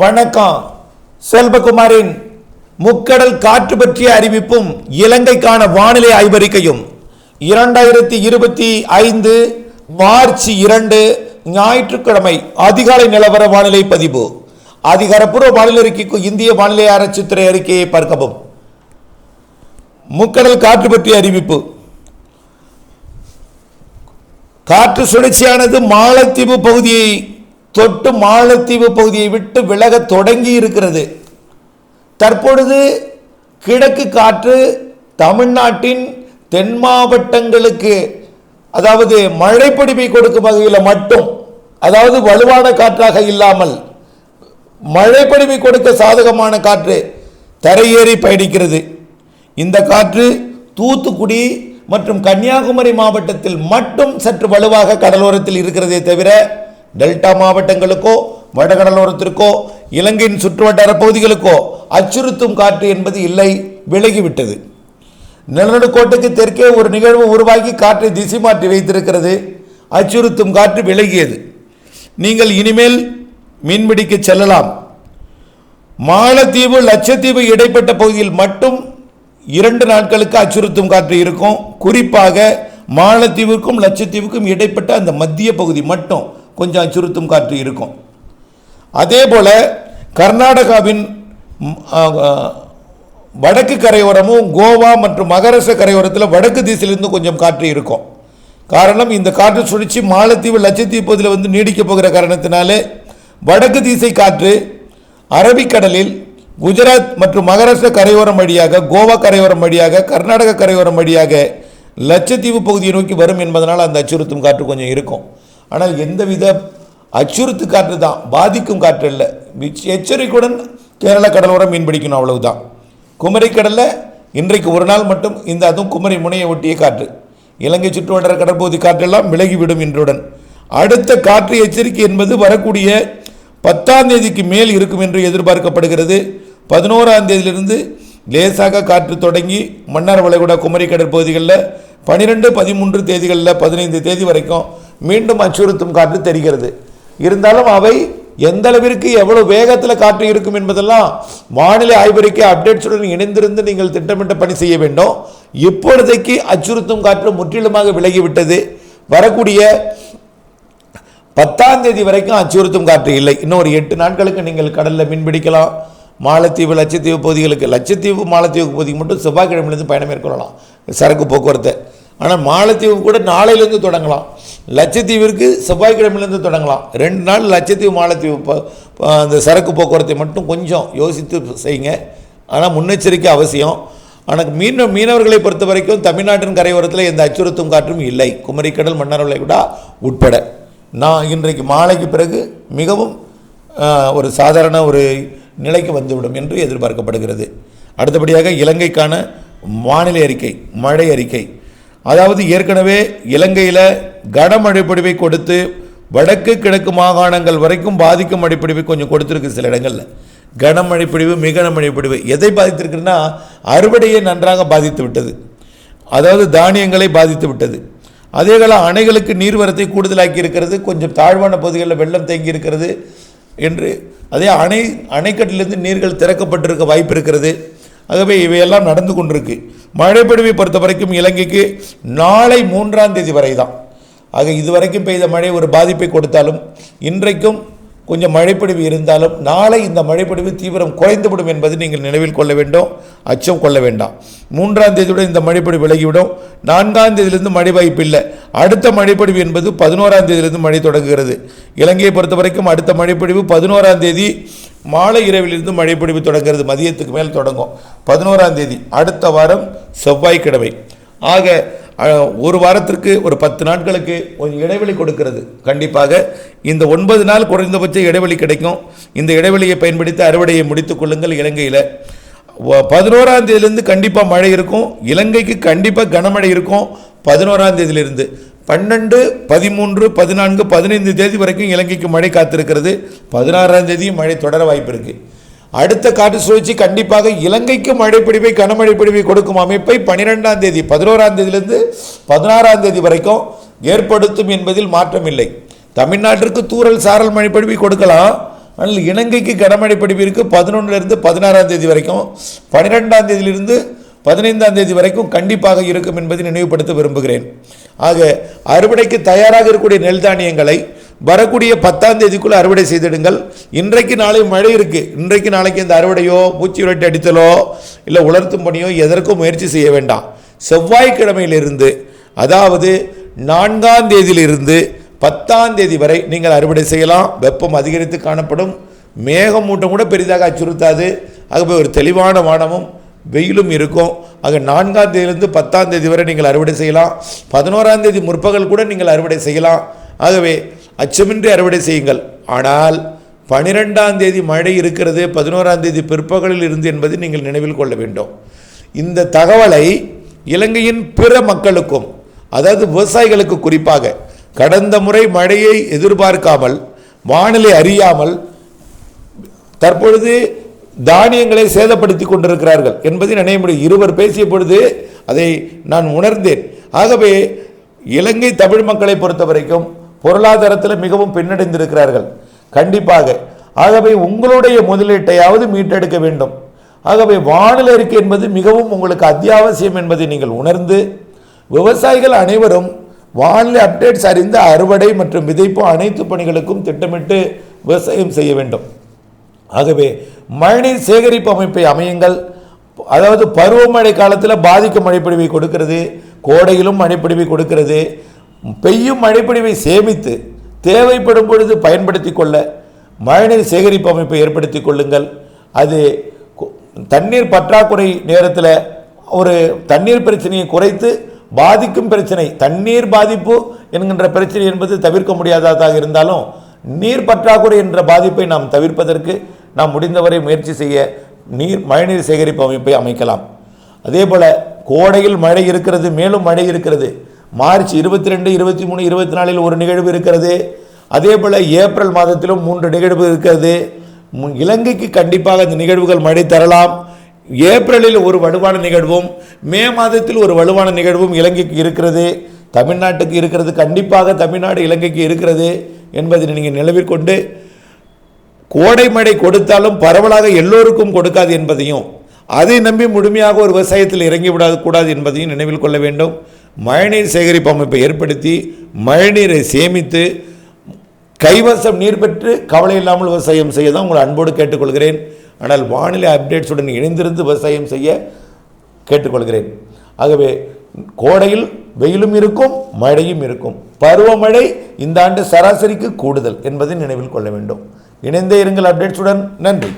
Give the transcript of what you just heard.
வணக்கம். செல்வகுமாரின் முக்கடல் காற்று பற்றிய அறிவிப்பும் இலங்கைக்கான வானிலை ஆய்வறிக்கையும் 2025 மார்ச் 2 ஞாயிற்றுக்கிழமை அதிகாலை நிலவர வானிலை பதிவு. அதிகாரப்பூர்வ வானிலை அறிக்கைக்கு இந்திய வானிலை ஆராய்ச்சித்துறை அறிக்கையை பார்க்கவும். முக்கடல் காற்று பற்றிய அறிவிப்பு. காற்று சுழற்சியானது மாலத்தீவு பகுதியை தொட்டு மாலத்தீவு பகுதியை விட்டு விலக தொடங்கி இருக்கிறது. தற்பொழுது கிழக்கு காற்று தமிழ்நாட்டின் தென் மாவட்டங்களுக்கு, அதாவது மழைப்பொழிவை கொடுக்கும் வகையில் மட்டும், அதாவது வலுவான காற்றாக இல்லாமல் மழைப்பொழிவை கொடுக்க சாதகமான காற்று தரையேறி பயணிக்கிறது. இந்த காற்று தூத்துக்குடி மற்றும் கன்னியாகுமரி மாவட்டத்தில் மட்டும் சற்று வலுவாக கடலோரத்தில் இருக்கிறதே தவிர டெல்டா மாவட்டங்களுக்கோ வடகடலோரத்திற்கோ இலங்கையின் சுற்றுவட்டார பகுதிகளுக்கோ அச்சுறுத்தும் காற்று என்பது இல்லை, விலகிவிட்டது. நிலநடுக்கோட்டுக்கு தெற்கே ஒரு நிகழ்வு உருவாக்கி காற்றை திசை மாற்றி வைத்திருக்கிறது. அச்சுறுத்தும் காற்று விலகியது. நீங்கள் இனிமேல் மீன்பிடிக்க செல்லலாம். மாலத்தீவு லட்சத்தீவு இடைப்பட்ட பகுதியில் மட்டும் 2 நாட்களுக்கு அச்சுறுத்தும் காற்று இருக்கும். குறிப்பாக மாலத்தீவுக்கும் லட்சத்தீவுக்கும் இடைப்பட்ட அந்த மத்திய பகுதி மட்டும் கொஞ்சம் அச்சுறுத்தும் காற்று இருக்கும். அதே போல கர்நாடகாவின் வடக்கு கரையோரமும் கோவா மற்றும் மகாராஷ்டிரா கரையோரத்தில் வடக்கு திசையிலிருந்து கொஞ்சம் காற்று இருக்கும். காரணம், இந்த காற்று சுழற்சி மாலத்தீவு லட்சத்தீவு பகுதியில் நீடிக்க போகிற காரணத்தினாலே வடக்கு திசை காற்று அரபிக்கடலில் குஜராத் மற்றும் மகாராஷ்டிரா கரையோரம் வழியாக, கோவா கரையோரம் வழியாக, கர்நாடக கரையோரம் வழியாக லட்சத்தீவு பகுதியை நோக்கி வரும் என்பதனால் அந்த அச்சுறுத்தும் காற்று கொஞ்சம் இருக்கும். ஆனால் எந்தவித அச்சுறுத்து காற்று தான், பாதிக்கும் காற்று இல்லை. எச்சரிக்கையுடன் கேரள கடலோரம் மீன்பிடிக்கணும், அவ்வளவுதான். குமரி கடலில் இன்றைக்கு ஒரு நாள் மட்டும் இந்த அதுவும் குமரி முனையை ஒட்டிய காற்று, இலங்கை சுற்றுவட்டார கடற்பகுதி காற்றெல்லாம் விலகிவிடும் இன்றுடன். அடுத்த காற்று எச்சரிக்கை என்பது வரக்கூடிய 10ஆம் தேதிக்கு மேல் இருக்கும் என்று எதிர்பார்க்கப்படுகிறது. 11ஆம் தேதியிலிருந்து லேசாக காற்று தொடங்கி மன்னார் வளைகுடா குமரி கடற்பகுதிகளில் 12, 13 தேதிகளில் 15 தேதி வரைக்கும் மீண்டும் அச்சுறுத்தும் காற்று தெரிகிறது. இருந்தாலும் அவை எந்த அளவிற்கு எவ்வளவு வேகத்தில் காற்று இருக்கும் என்பதெல்லாம் வானிலை ஆய்வறிக்கை அப்டேட்ஸுடன் இணைந்திருந்து நீங்கள் திட்டமிட்ட பணி செய்ய வேண்டும். இப்பொழுதைக்கு அச்சுறுத்தும் காற்று முற்றிலுமாக விலகிவிட்டது. வரக்கூடிய 10ஆம் தேதி வரைக்கும் அச்சுறுத்தும் காற்று இல்லை. இன்னும் ஒரு 8 நாட்களுக்கு நீங்கள் கடலில் மீன்பிடிக்கலாம். மாலத்தீவு லட்சத்தீவு பகுதிகளுக்கு, லட்சத்தீவு மாலத்தீவு பகுதிக்கு மட்டும் செவ்வாய்க்கிழமையிலிருந்து பயணம் மேற்கொள்ளலாம் சரக்கு போக்குவரத்தை. ஆனால் மாலத்தீவு கூட நாளையிலேருந்து தொடங்கலாம். லட்சத்தீவிற்கு செவ்வாய்க்கிழமையிலேருந்து தொடங்கலாம். 2 நாள் லட்சத்தீவு மாலத்தீவு அந்த சரக்கு போக்குவரத்தை மட்டும் கொஞ்சம் யோசித்து செய்யுங்க. ஆனால் முன்னெச்சரிக்கை அவசியம். ஆனால் மீனவர்களை பொறுத்த வரைக்கும் தமிழ்நாட்டின் கரையோரத்தில் எந்த அச்சுறுத்தும் காற்றும் இல்லை, குமரிக்கடல் மன்னார் வளைகுடா உட்பட. நான் இன்றைக்கு மாலைக்கு பிறகு மிகவும் ஒரு சாதாரண ஒரு நிலைக்கு வந்துவிடும் என்று எதிர்பார்க்கப்படுகிறது. அடுத்தபடியாக இலங்கைக்கான வானிலை அறிக்கை, மழை அறிக்கை. அதாவது ஏற்கனவே இலங்கையில் கனமழை பொழிவை கொடுத்து வடக்கு கிழக்கு மாகாணங்கள் வரைக்கும் பாதிக்கும் மழைப்பொழிவை கொஞ்சம் கொடுத்துருக்கு. சில இடங்களில் கனமழை பொழிவு, மிக கனமழை பொழிவு எதை பாதித்திருக்குன்னா அறுவடையை நன்றாக பாதித்து விட்டது, அதாவது தானியங்களை பாதித்து விட்டது. அதே கால அணைகளுக்கு நீர்வரத்தை கூடுதலாக்கி இருக்கிறது. கொஞ்சம் தாழ்வான பகுதிகளில் வெள்ளம் தேங்கி இருக்கிறது என்று, அதே அணைக்கட்டிலிருந்து நீர்கள் திறக்கப்பட்டிருக்க வாய்ப்பு இருக்கிறது. ஆகவே இவையெல்லாம் நடந்து கொண்டிருக்கு. மழைப்பொழிவை பொறுத்த வரைக்கும் இலங்கைக்கு நாளை 3ஆம் தேதி வரை தான். ஆக இதுவரைக்கும் பெய்த மழை ஒரு பாதிப்பை கொடுத்தாலும், இன்றைக்கும் கொஞ்சம் மழைப்பொழிவு இருந்தாலும், நாளை இந்த மழைப்பொழிவு தீவிரம் குறைந்துவிடும் என்பது நீங்கள் நினைவில் கொள்ள வேண்டும், அச்சம் கொள்ள வேண்டாம். 3ஆம் தேதியுடன் இந்த மழைப்பொழிவு விலகிவிடும். 4ஆம் தேதியிலிருந்து மழை வாய்ப்பு இல்லை. அடுத்த மழைப்பொழிவு என்பது 11ஆம் தேதியிலிருந்து மழை தொடங்குகிறது. இலங்கையை பொறுத்த வரைக்கும் அடுத்த மழைப்பொழிவு 11ஆம் தேதி மாலை இரவிலிருந்து மழைப்பொழிவு தொடங்குகிறது. மதியத்துக்கு மேல் தொடங்கும் 11ஆம் தேதி, அடுத்த வாரம் செவ்வாய்க்கிழமை. ஆக ஒரு வாரத்திற்கு ஒரு 10 நாட்களுக்கு கொஞ்சம் இடைவெளி கொடுக்கிறது. கண்டிப்பாக இந்த 9 நாள் குறைந்தபட்ச இடைவெளி கிடைக்கும். இந்த இடைவெளியை பயன்படுத்தி அறுவடையை முடித்துக் கொள்ளுங்கள். இலங்கையில் 11ஆம் தேதியிலிருந்து கண்டிப்பாக மழை இருக்கும். இலங்கைக்கு கண்டிப்பாக கனமழை இருக்கும். 11ஆம் தேதியிலிருந்து 12, 13, 14, 15 தேதி வரைக்கும் இலங்கைக்கு மழை காத்திருக்கிறது. 16ஆம் தேதியும் மழை தொடர வாய்ப்பு இருக்குது. அடுத்த காற்று சுழற்சி கண்டிப்பாக இலங்கைக்கு மழைப்பொழிவை கனமழை பொழிவை கொடுக்கும் அமைப்பை 12ஆம் தேதி 11ஆம் தேதியிலிருந்து 16ஆம் தேதி வரைக்கும் ஏற்படுத்தும் என்பதில் மாற்றம் இல்லை. தமிழ்நாட்டிற்கு தூறல் சாரல் மழைப்பொழிவை கொடுக்கலாம். ஆனால் இலங்கைக்கு கனமழை பொழிவு இருக்குது 11லிருந்து 16ஆம் தேதி வரைக்கும், 12ஆம் தேதியிலிருந்து 15ஆம் தேதி வரைக்கும் கண்டிப்பாக இருக்கும் என்பதை நினைவுபடுத்த விரும்புகிறேன். ஆக அறுவடைக்கு தயாராக இருக்கக்கூடிய நெல் தானியங்களை வரக்கூடிய 10ஆம் தேதிக்குள் அறுவடை செய்திடுங்கள். இன்றைக்கு நாளை மழை இருக்குது, இன்றைக்கு நாளைக்கு இந்த அறுவடையோ பூச்சி விரட்டி அடித்தலோ இல்லை உலர்த்தும் பணியோ எதற்கும் முயற்சி செய்ய வேண்டாம். செவ்வாய்க்கிழமையிலிருந்து, அதாவது 4ஆம் தேதியிலிருந்து 10ஆம் தேதி வரை நீங்கள் அறுவடை செய்யலாம். வெப்பம் அதிகரித்து காணப்படும், மேகமூட்டம் கூட பெரிதாக அச்சுறுத்தாது. ஆகவே ஒரு தெளிவான வானமும் வெயிலும் இருக்கும். ஆக 4ஆம் தேதியிலிருந்து 10ஆம் தேதி வரை நீங்கள் அறுவடை செய்யலாம். 11ஆம் தேதி முற்பகல் கூட நீங்கள் அறுவடை செய்யலாம். ஆகவே அச்சமின்றி அறுவடை செய்யுங்கள். ஆனால் 12ஆம் தேதி மழை இருக்கிறது, 11ஆம் தேதி பிற்பகலில் இருந்து என்பதை நீங்கள் நினைவில் கொள்ள வேண்டும். இந்த தகவலை இலங்கையின் பிற மக்களுக்கும், அதாவது விவசாயிகளுக்கு குறிப்பாக, கடந்த முறை மழையை எதிர்பார்க்காமல் வானிலை அறியாமல் தற்பொழுது தானியங்களை சேதப்படுத்தி கொண்டிருக்கிறார்கள் என்பதை நினைவு முடியும். இருவர் பேசிய பொழுது அதை நான் உணர்ந்தேன். ஆகவே இலங்கை தமிழ் மக்களை பொறுத்த வரைக்கும் பொருளாதாரத்தில் மிகவும் பின்னடைந்திருக்கிறார்கள் கண்டிப்பாக. ஆகவே உங்களுடைய முதலீட்டையாவது மீட்டெடுக்க வேண்டும். ஆகவே வானிலை அறிக்கை என்பது மிகவும் உங்களுக்கு அத்தியாவசியம் என்பதை நீங்கள் உணர்ந்து, விவசாயிகள் அனைவரும் வானிலை அப்டேட்ஸ் அறிந்த அறுவடை மற்றும் விதைப்பு அனைத்து பணிகளுக்கும் திட்டமிட்டு விவசாயம் செய்ய வேண்டும். ஆகவே மழைநீர் சேகரிப்பு அமைப்பை அமையுங்கள். அதாவது பருவமழை காலத்தில் பாதிக்கும் மழைப்பொழிவை கொடுக்கிறது, கோடையிலும் மழைப்பொழிவை கொடுக்கிறது. பெய்யும் மழைப்பொழிவை சேமித்து தேவைப்படும் பொழுது பயன்படுத்தி கொள்ள மழைநீர் சேகரிப்பு அமைப்பை ஏற்படுத்தி கொள்ளுங்கள். அது தண்ணீர் பற்றாக்குறை நேரத்தில் ஒரு தண்ணீர் பிரச்சனையை குறைத்து, பாதிக்கும் பிரச்சனை தண்ணீர் பாதிப்பு என்கின்ற பிரச்சனை என்பது தவிர்க்க முடியாததாக இருந்தாலும் நீர் பற்றாக்குறை என்ற பாதிப்பை நாம் தவிர்ப்பதற்கு நாம் முடிந்தவரை முயற்சி செய்ய மழைநீர் சேகரிப்பு அமைப்பை அமைக்கலாம். அதே போல் கோடையில் மழை இருக்கிறது, மேலும் மழை இருக்கிறது. மார்ச் 22, 23, 24 ஒரு நிகழ்வு இருக்கிறது. அதே போல் ஏப்ரல் மாதத்திலும் 3 நிகழ்வு இருக்கிறது. இலங்கைக்கு கண்டிப்பாக இந்த நிகழ்வுகள் மழை தரலாம். ஏப்ரலில் ஒரு வலுவான நிகழ்வும் மே மாதத்தில் ஒரு வலுவான நிகழ்வும் இலங்கைக்கு இருக்கிறது, தமிழ்நாட்டுக்கு இருக்கிறது. கண்டிப்பாக தமிழ்நாடு இலங்கைக்கு இருக்கிறது என்பதை நீங்கள் நினைவில் கொண்டு, கோடை மழை கொடுத்தாலும் பரவலாக எல்லோருக்கும் கொடுக்காது என்பதையும், அதை நம்பி முழுமையாக ஒரு விவசாயத்தில் இறங்கிவிடக்கூடாது என்பதையும் நினைவில் கொள்ள வேண்டும். மழைநீர் சேகரிப்பு அமைப்பை ஏற்படுத்தி மழைநீரை சேமித்து கைவசம் நீர் பெற்று கவலை இல்லாமல் விவசாயம் செய்ய தான் உங்களை அன்போடு கேட்டுக்கொள்கிறேன். ஆனால் வானிலை அப்டேட்ஸுடன் இணைந்திருந்து விவசாயம் செய்ய கேட்டுக்கொள்கிறேன். ஆகவே கோடையில் வெயிலும் இருக்கும், மழையும் இருக்கும். பருவமழை இந்த ஆண்டு சராசரிக்கு கூடுதல் என்பதை நினைவில் கொள்ள வேண்டும். இணைந்தே இருங்கள் அப்டேட்ஸுடன். நன்றி.